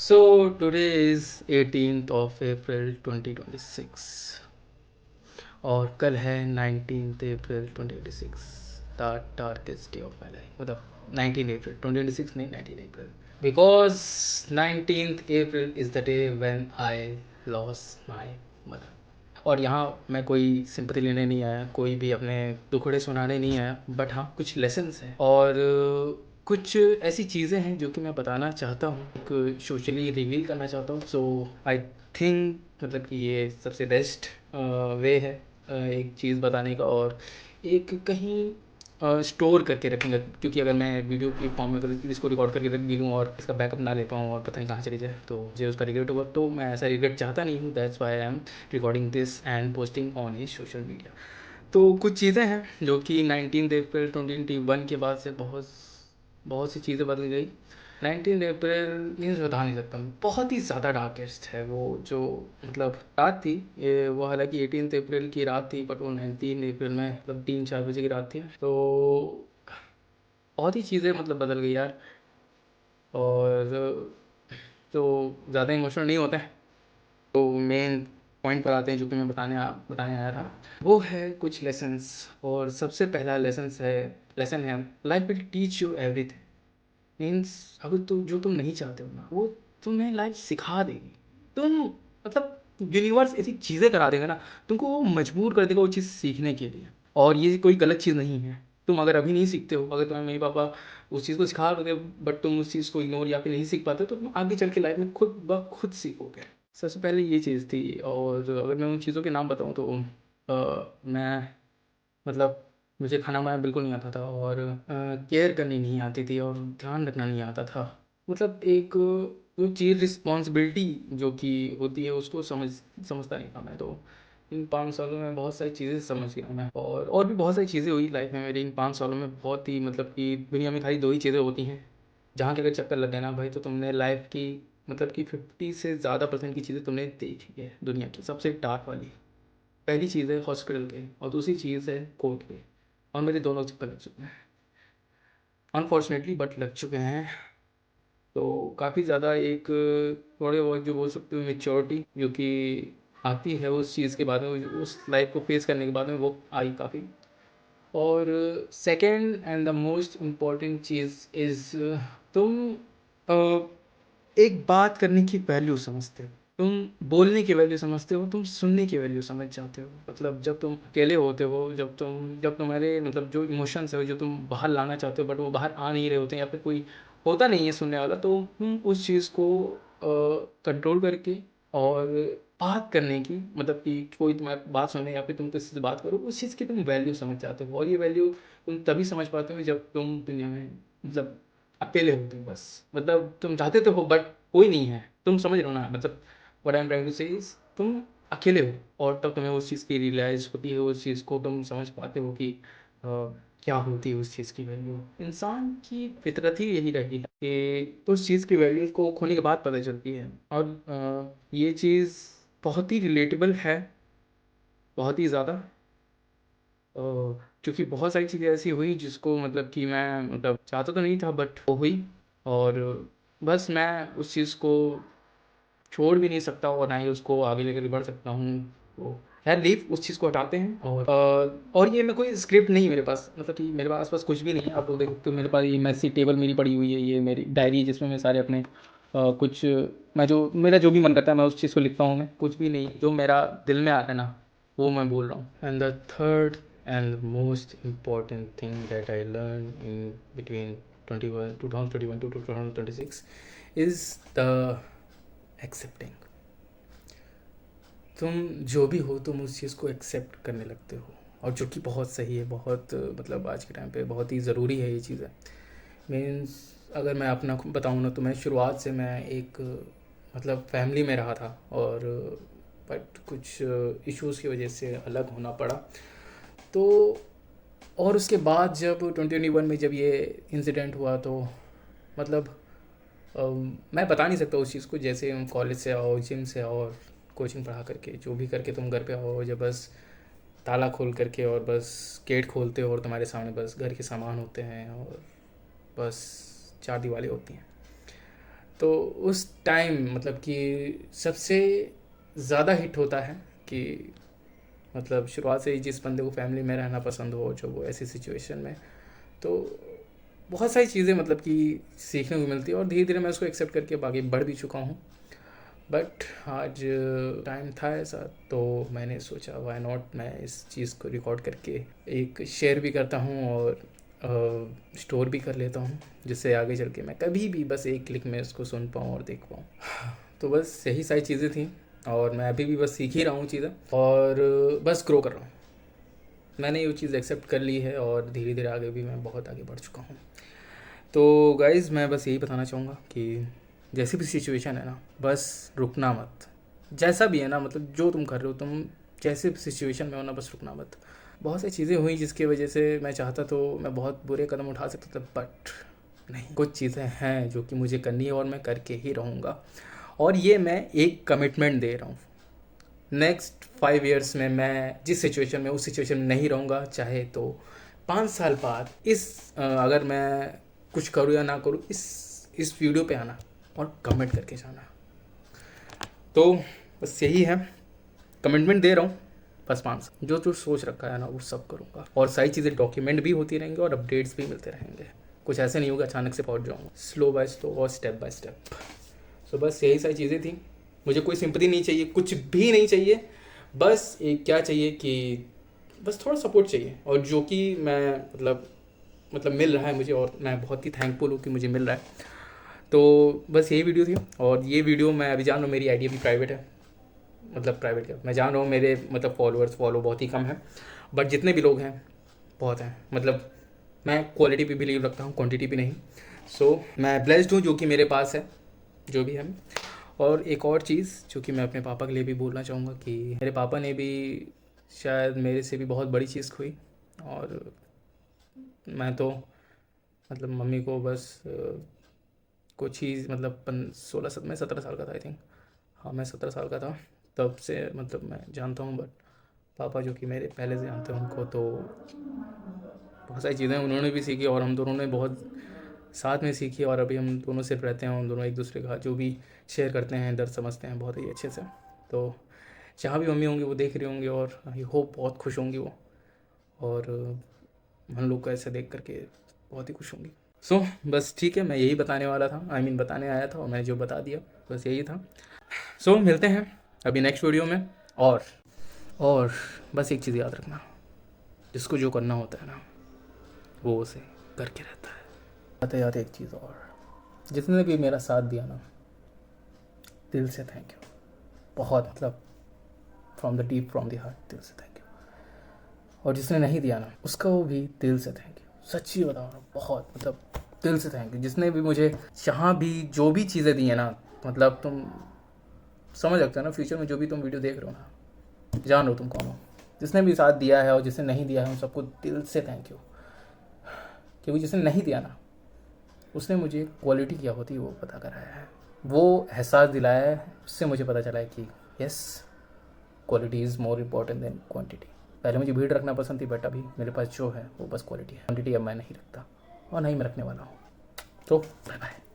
So today is 18th of April 2026 और कल है 19th April 2026 the darkest day of my life मतलब 19 अप्रैल 2026 नहीं 19 अप्रैल because 19th April is the day when I lost my mother. और यहाँ मैं कोई सिंपैथी लेने नहीं आया, कोई भी अपने दुखड़े सुनाने नहीं आया, बट हाँ कुछ लेसन्स हैं और कुछ ऐसी चीज़ें हैं जो कि मैं बताना चाहता हूँ, सोशली रिवील करना चाहता हूँ। सो आई थिंक मतलब कि ये सबसे बेस्ट वे है एक चीज़ बताने का और एक कहीं स्टोर करके रखेंगे, क्योंकि अगर मैं वीडियो के फॉर्म में अगर इसको रिकॉर्ड करके रख भी लूँ और इसका बैकअप ना ले पाऊँ और पता नहीं कहाँ चली जाए तो मुझे उसका रिग्रेट होगा। तो मैं ऐसा रिग्रेट चाहता नहीं हूँ, that's why I am recording this and posting on he social media. तो कुछ चीज़ें हैं जो कि 19 अप्रैल 2021 के बाद से बहुत बहुत सी चीज़ें बदल गई। 19 अप्रैल मीन्स बता नहीं सकता, बहुत ही ज़्यादा डार्केस्ट है वो जो मतलब रात थी ये, वो हालांकि 18 अप्रैल की रात थी बट वो 19 अप्रैल में मतलब 3-4 बजे की रात थी। तो बहुत ही चीज़ें मतलब बदल गई यार। और तो ज़्यादा इमोशनल नहीं होते हैं, तो मेन पॉइंट पर आते हैं जो कि मैं बताने आया था। वो है कुछ लेसन्स और सबसे पहला लेसन है life will teach you everything. Means अगर तुम जो तुम नहीं चाहते हो ना वो तुम्हें लाइफ सिखा देगी। तुम मतलब यूनिवर्स ऐसी चीज़ें करा देगा ना, तुमको वो मजबूर कर देगा वो चीज़ सीखने के लिए। और ये कोई गलत चीज़ नहीं है। तुम अगर अभी नहीं सीखते हो, अगर तुम्हें मम्मी पापा उस चीज़ को सिखा दोगे बट तुम उस चीज़ को इग्नोर या फिर नहीं सीख पाते तो तुम आगे चल के लाइफ में खुद ब खुद सीखोगे। सबसे पहले ये चीज़ थी। और अगर मैं उन चीज़ों के नाम बताऊँ तो मैं मतलब मुझे खाना बनाना बिल्कुल नहीं आता था और केयर करनी नहीं आती थी और ध्यान रखना नहीं आता था। मतलब एक जो चीज़ रिस्पॉन्सिबिलिटी जो कि होती है उसको समझता नहीं था मैं। तो इन 5 सालों में बहुत सारी चीज़ें समझ गया मैं और भी बहुत सारी चीज़ें हुई लाइफ में मेरी इन 5 सालों में। बहुत ही मतलब कि दुनिया में खाली दो ही चीज़ें होती हैं जहाँ के अगर चक्कर लग गया ना भाई तो तुमने लाइफ की मतलब कि 50 से ज़्यादा परसेंट की चीज़ें तुमने देखी है दुनिया की सबसे डार्क वाली। पहली चीज़ है हॉस्पिटल के और दूसरी चीज़ है कोर्ट के। और मेरे दोनों चक्कर लग चुके हैं अनफॉर्चुनेटली, बट लग चुके हैं। तो काफ़ी ज़्यादा एक थोड़े बहुत जो बोल सकते हो मेच्योरिटी जो कि आती है उस चीज़ के बाद में, उस लाइफ को फेस करने के बाद में वो आई काफ़ी। और second and the most important cheese is तुम अ, एक बात करने की वैल्यू समझते हो, तुम बोलने की वैल्यू समझते हो, तुम सुनने की वैल्यू समझ जाते हो। मतलब जब तुम अकेले होते हो, जब तुम्हारे मतलब जो इमोशंस है जो तुम बाहर लाना चाहते हो बट वो बाहर आ नहीं रहे होते हैं या फिर कोई होता नहीं है सुनने वाला, तो तुम उस चीज़ को कंट्रोल करके और बात करने की मतलब कि कोई तुम्हारी बात सुने या फिर तुम किसी से बात करो उस चीज़ की तुम वैल्यू समझ जाते हो। और ये वैल्यू तुम तभी समझ पाते हो जब तुम दुनिया में मतलब अकेले होते हो। बस मतलब तुम चाहते तो हो बट कोई नहीं है, तुम समझ रहे हो ना मतलब what I am trying to say is तुम अकेले हो और तब तुम्हें उस चीज़ की रियलाइज होती है, उस चीज़ को तुम समझ पाते हो कि क्या होती है उस चीज़ की वैल्यू। इंसान की फितरत ही यही रही कि उस चीज़ की वैल्यू को खोने के बाद पता चलती है। और ये चीज़ बहुत ही रिलेटेबल है, बहुत ही ज़्यादा। क्योंकि बहुत सारी चीज़ें ऐसी हुई जिसको मतलब कि मैं मतलब चाहता तो नहीं था बट वो हुई। और बस मैं उस चीज़ को छोड़ भी नहीं सकता और ना ही उसको आगे लेकर बढ़ सकता हूँ। तो खैर लीव उस चीज़ को हटाते हैं। और ये मैं कोई स्क्रिप्ट नहीं मेरे पास, मतलब कि मेरे पास कुछ भी नहीं है। आप देख सकते हो मेरे पास ये मैसी टेबल मेरी पड़ी हुई है, ये मेरी डायरी है जिसमें मैं सारे अपने कुछ मैं जो मेरा जो भी मन करता है मैं उस चीज़ को लिखता हूँ। मैं कुछ भी नहीं, जो मेरा दिल में आता है ना वो मैं बोल रहा हूँ। And the third and most important thing that I learn in between 2021 to 2026 is the accepting. तुम जो भी हो तुम उस चीज़ को एक्सेप्ट करने लगते हो, और जो कि बहुत सही है, बहुत मतलब आज के टाइम पे बहुत ही ज़रूरी है ये चीज़ें। मीन्स अगर मैं अपना खुद बताऊँ ना तो मैं शुरुआत से मैं एक मतलब फैमिली में रहा था और बट कुछ इश्यूज़ की वजह से अलग होना पड़ा। तो और उसके बाद जब 2021 में जब ये इंसिडेंट हुआ तो मतलब मैं बता नहीं सकता उस चीज़ को। जैसे हम कॉलेज से आओ, जिम से आओ और कोचिंग पढ़ा करके जो भी करके तुम घर पे आओ, जब बस ताला खोल करके और बस गेट खोलते हो और तुम्हारे सामने बस घर के सामान होते हैं और बस चार दीवारें होती हैं। तो उस टाइम मतलब कि सबसे ज़्यादा हिट होता है कि मतलब शुरुआत से ही जिस बंदे को फैमिली में रहना पसंद हो, जो वो ऐसी सिचुएशन में, तो बहुत सारी चीज़ें मतलब कि सीखने को मिलती है और धीरे धीरे मैं उसको एक्सेप्ट करके आगे बढ़ भी चुका हूँ। बट आज टाइम था ऐसा, तो मैंने सोचा वाई नॉट मैं इस चीज़ को रिकॉर्ड करके एक शेयर भी करता हूँ और स्टोर भी कर लेता हूँ, जिससे आगे चल के मैं कभी भी बस एक क्लिक में उसको सुन पाऊँ और देख पाऊँ। तो बस यही सारी चीज़ें थी और मैं अभी भी बस सीख ही रहा हूँ चीज़ें और बस ग्रो कर रहा हूँ। मैंने ये चीज़ एक्सेप्ट कर ली है और धीरे धीरे आगे भी मैं बहुत आगे बढ़ चुका हूँ। तो गाइज़ मैं बस यही बताना चाहूँगा कि जैसी भी सिचुएशन है ना, बस रुकना मत। जैसा भी है ना, मतलब जो तुम कर रहे हो, तुम जैसे भी सिचुएशन में हो ना, बस रुकना मत। बहुत सारी चीज़ें हुई जिसकी वजह से मैं चाहता तो मैं बहुत बुरे कदम उठा सकता था, बट नहीं, कुछ चीज़ें हैं जो कि मुझे करनी है और मैं करके ही रहूँगा। और ये मैं एक कमिटमेंट दे रहा हूँ, नेक्स्ट 5 ईयर्स में मैं जिस सिचुएशन में, उस सिचुएशन में नहीं रहूँगा, चाहे तो 5 साल बाद अगर मैं कुछ करूँ या ना करूँ, इस वीडियो पे आना और कमेंट करके जाना। तो बस यही है, कमिटमेंट दे रहा हूँ। बस 5 साल जो जो सोच रखा है ना, वो सब करूँगा और सारी चीज़ें डॉक्यूमेंट भी होती रहेंगी और अपडेट्स भी मिलते रहेंगे। कुछ ऐसे नहीं होगा अचानक से पहुँच जाऊँगा, स्लो बाय स्लो और स्टेप बाय स्टेप। सो बस यही सारी चीज़ें थी। मुझे कोई सिंपैथी नहीं चाहिए, कुछ भी नहीं चाहिए, बस एक क्या चाहिए कि बस थोड़ा सपोर्ट चाहिए, और जो कि मैं मतलब मिल रहा है मुझे, और मैं बहुत ही थैंकफुल हूँ कि मुझे मिल रहा है। तो बस यही वीडियो थी, और ये वीडियो मैं अभी जान रहा हूँ मेरी आईडी भी प्राइवेट है, मतलब प्राइवेट क्या, मैं जान रहा हूँ मेरे मतलब फॉलो बहुत ही कम है, बट जितने भी लोग हैं बहुत हैं। मतलब मैं क्वालिटी पे बिलीव रखता हूँ, क्वांटिटी पे नहीं। सो मैं ब्लेस्ड हूँ जो कि मेरे पास है, जो भी है। और एक और चीज़ जो कि मैं अपने पापा के लिए भी बोलना चाहूँगा कि मेरे पापा ने भी शायद मेरे से भी बहुत बड़ी चीज़ खोई, और मैं तो मतलब मम्मी को बस कुछ ही मतलब 17 साल का था आई थिंक। हाँ, मैं 17 साल का था तब से मतलब मैं जानता हूँ, बट पापा जो कि मेरे पहले से जानते हैं उनको, तो बहुत सारी चीज़ें उन्होंने भी सीखी और हम दोनों ने बहुत साथ में सीखी, और अभी हम दोनों सिर्फ रहते हैं, हम दोनों एक दूसरे का जो भी शेयर करते हैं दर्द समझते हैं बहुत ही अच्छे से। तो जहाँ भी मम्मी होंगी वो देख रही होंगी, और आई होप बहुत खुश होंगी वो, और हम लोग को ऐसे देख करके बहुत ही खुश होंगी। सो बस ठीक है, मैं यही बताने वाला था, बताने आया था, और मैंने जो बता दिया बस यही था। सो मिलते हैं अभी नेक्स्ट वीडियो में, और बस एक चीज़ याद रखना, जिसको जो करना होता है ना, वो उसे करके रहता है। आते जाते एक चीज़ और, जितने भी मेरा साथ दिया ना, दिल से थैंक यू, बहुत मतलब from the deep from the heart, दिल से थैंक यू। और जिसने नहीं दिया ना, उसका वो भी दिल से थैंक यू, सच्ची बताओ ना, बहुत मतलब दिल से थैंक यू। जिसने भी मुझे जहाँ भी जो भी चीज़ें दी हैं ना, मतलब तुम समझ सकते हो ना, फ्यूचर में जो भी तुम वीडियो देख रहे हो ना, जान लो तुम कौन हो। जिसने भी साथ दिया है और जिसने नहीं दिया है, उन सबको दिल से थैंक यू। क्योंकि जिसने नहीं दिया ना, उसने मुझे क्वालिटी क्या होती है वो पता कराया है, वो एहसास दिलाया है, उससे मुझे पता चला है कि yes, quality is more important than quantity. पहले मुझे भीड़ रखना पसंद थी, बट अभी मेरे पास जो है वो बस क्वालिटी है, क्वांटिटी अब मैं नहीं रखता और नहीं मैं रखने वाला हूँ। तो बाय बाय।